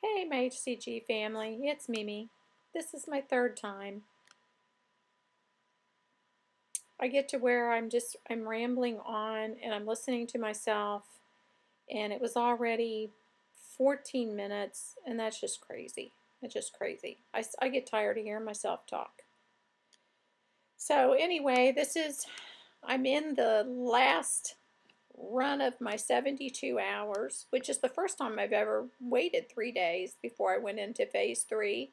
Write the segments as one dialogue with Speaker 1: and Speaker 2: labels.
Speaker 1: Hey, my HCG family, it's Mimi. This is my third time. I get to where I'm rambling on and I'm listening to myself, and it was already 14 minutes, and that's just crazy. It's just crazy. I get tired of hearing myself talk. So, anyway, I'm in the last run of my 72 hours, which is the first time I've ever waited 3 days before I went into phase 3.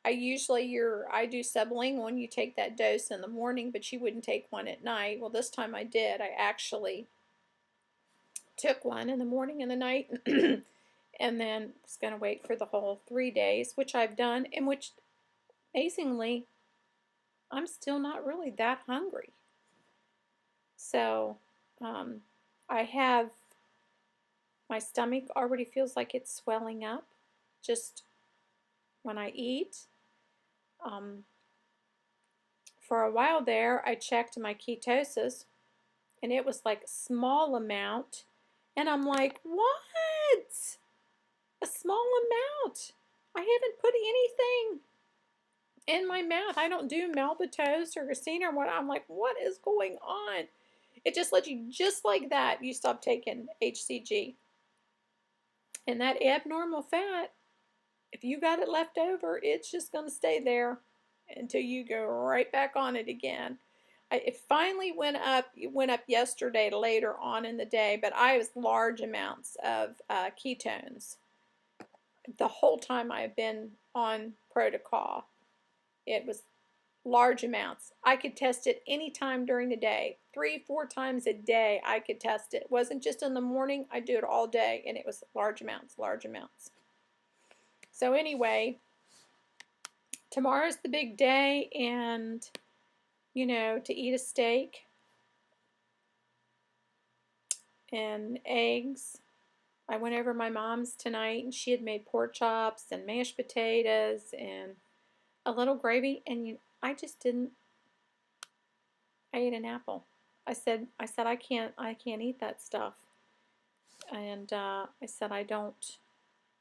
Speaker 1: I do sublingual, you take that dose in the morning, but you wouldn't take one at night. Well, this time I did. I actually took one in the morning and the night, and then was going to wait for the whole 3 days, which I've done, and which, amazingly, I'm still not really that hungry. So, I have, my stomach already feels like it's swelling up just when I eat. For a while there, I checked my ketosis, and it was like a small amount. And I'm like, what? A small amount? I haven't put anything in my mouth. I don't do maltose or Gacina or what. I'm like, what is going on? It just lets you, just like that, you stop taking HCG. And that abnormal fat, if you got it left over, it's just going to stay there until you go right back on it again. It finally went up. It went up yesterday later on in the day, but I was large amounts of ketones the whole time I've been on protocol. It was large amounts. I could test it anytime during the day. 3-4 times a day I could test it. It wasn't just in the morning. I do it all day, and it was large amounts, large amounts. So anyway, tomorrow's the big day, and to eat a steak and eggs. I went over my mom's tonight, and she had made pork chops and mashed potatoes and a little gravy, and I just didn't. I ate an apple. I can't eat that stuff, and I said I don't.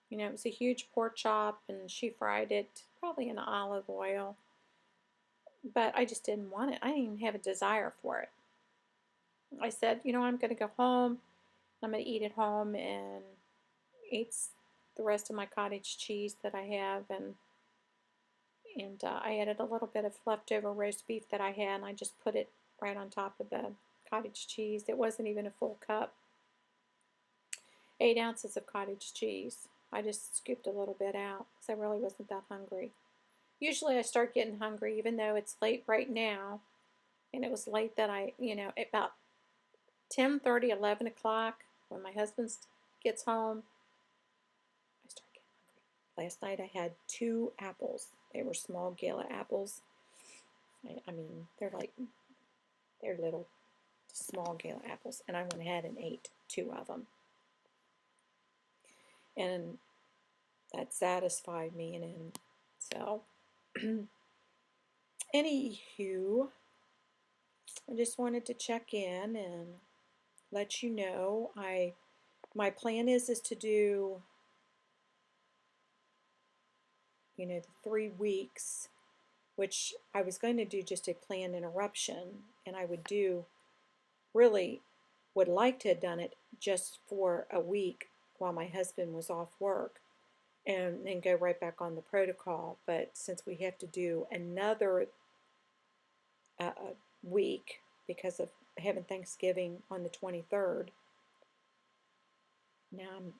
Speaker 1: It was a huge pork chop, and she fried it probably in olive oil, but I just didn't want it. I didn't even have a desire for it. I said, I'm going to go home. I'm going to eat at home and eat the rest of my cottage cheese that I have, and I added a little bit of leftover roast beef that I had, and I just put it right on top of the cottage cheese. It wasn't even a full cup. 8 ounces of cottage cheese. I just scooped a little bit out because I really wasn't that hungry. Usually I start getting hungry even though it's late right now, and it was late that about 10:30, 11 o'clock when my husband gets home, I start getting hungry. Last night I had 2 apples. They were small Gala apples. I mean, they're little, small Gala apples, and I went ahead and ate 2 of them. And that satisfied me, and so anywho, I just wanted to check in and let you know my plan is to do the 3 weeks, which I was going to do just a planned interruption, and I would like to have done it just for a week while my husband was off work, and then go right back on the protocol. But since we have to do another week because of having Thanksgiving on the 23rd, now I'm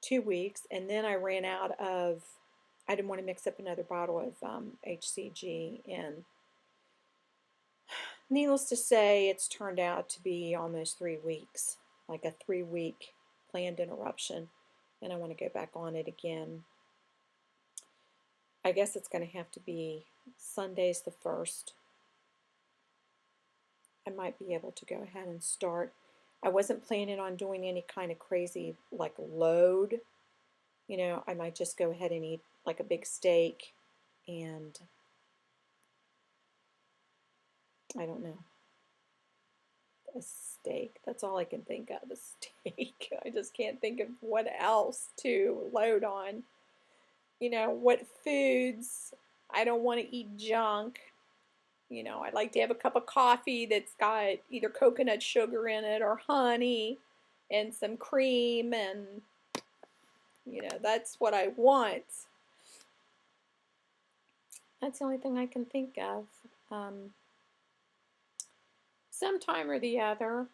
Speaker 1: 2 weeks, and then I ran out of, I didn't want to mix up another bottle of HCG, and needless to say, it's turned out to be almost 3 weeks, like a 3-week planned interruption, and I want to go back on it again. I guess it's going to have to be Sunday's the 1st. I might be able to go ahead and start. I wasn't planning on doing any kind of crazy like load. I might just go ahead and eat like a big steak, and I don't know. A steak. That's all I can think of, a steak. I just can't think of what else to load on. What foods. I don't want to eat junk. I'd like to have a cup of coffee that's got either coconut sugar in it or honey and some cream, and that's what I want. That's the only thing I can think of. Sometime or the other,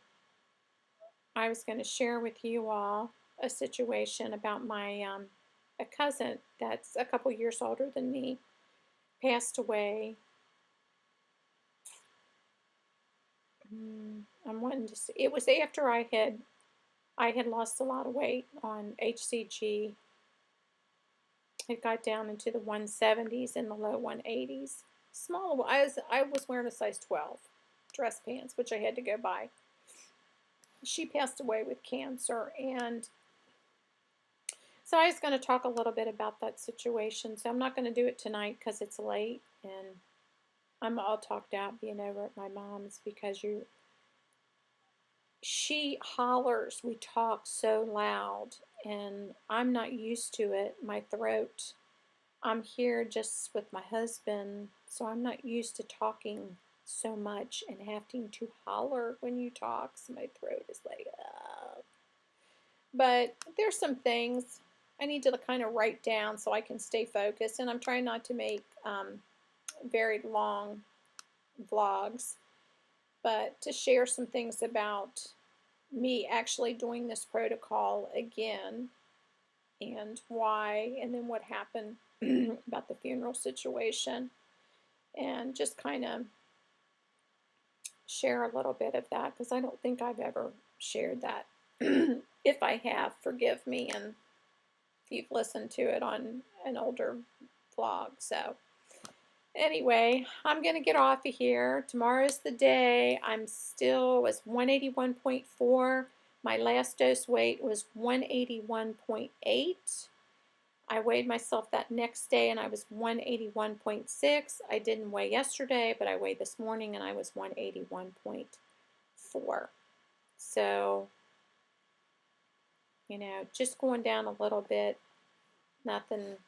Speaker 1: I was going to share with you all a situation about my a cousin that's a couple years older than me, passed away. I'm wanting to see. It was after I had lost a lot of weight on HCG. It got down into the 170s and the low 180s. Small. I was wearing a size 12 dress pants, which I had to go buy. She passed away with cancer, and so I was going to talk a little bit about that situation. So I'm not going to do it tonight because it's late, and I'm all talked out being over at my mom's because she hollers. We talk so loud, and I'm not used to it. My throat. I'm here just with my husband, so I'm not used to talking so much and having to holler when you talk. So my throat is like, oh. But there's some things I need to kind of write down so I can stay focused, and I'm trying not to make very long vlogs, but to share some things about me actually doing this protocol again and why, and then what happened about the funeral situation, and just kind of share a little bit of that because I don't think I've ever shared that. If I have, forgive me, and if you've listened to it on an older vlog. So anyway, I'm going to get off of here. Tomorrow's the day. I'm still was 181.4. My last dose weight was 181.8. I weighed myself that next day and I was 181.6. I didn't weigh yesterday, but I weighed this morning and I was 181.4. So, just going down a little bit, nothing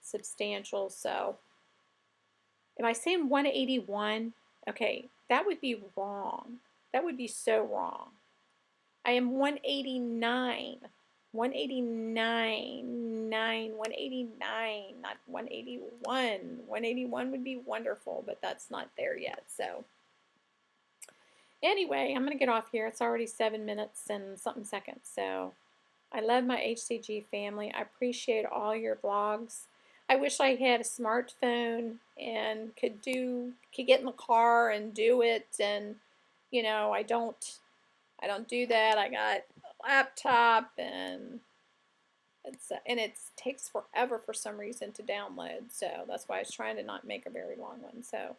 Speaker 1: substantial. So, am I saying 181? Okay, that would be wrong. That would be so wrong. I am 189. 189, not 181. 181 would be wonderful, but that's not there yet. So anyway, I'm going to get off here. It's already 7 minutes and something seconds. So I love my HCG family. I appreciate all your vlogs. I wish I had a smartphone and could get in the car and do it, and I don't do that. I got a laptop, and it takes forever for some reason to download. So that's why I was trying to not make a very long one. So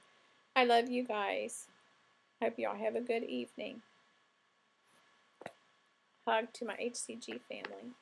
Speaker 1: I love you guys. Hope y'all have a good evening. Hug to my HCG family.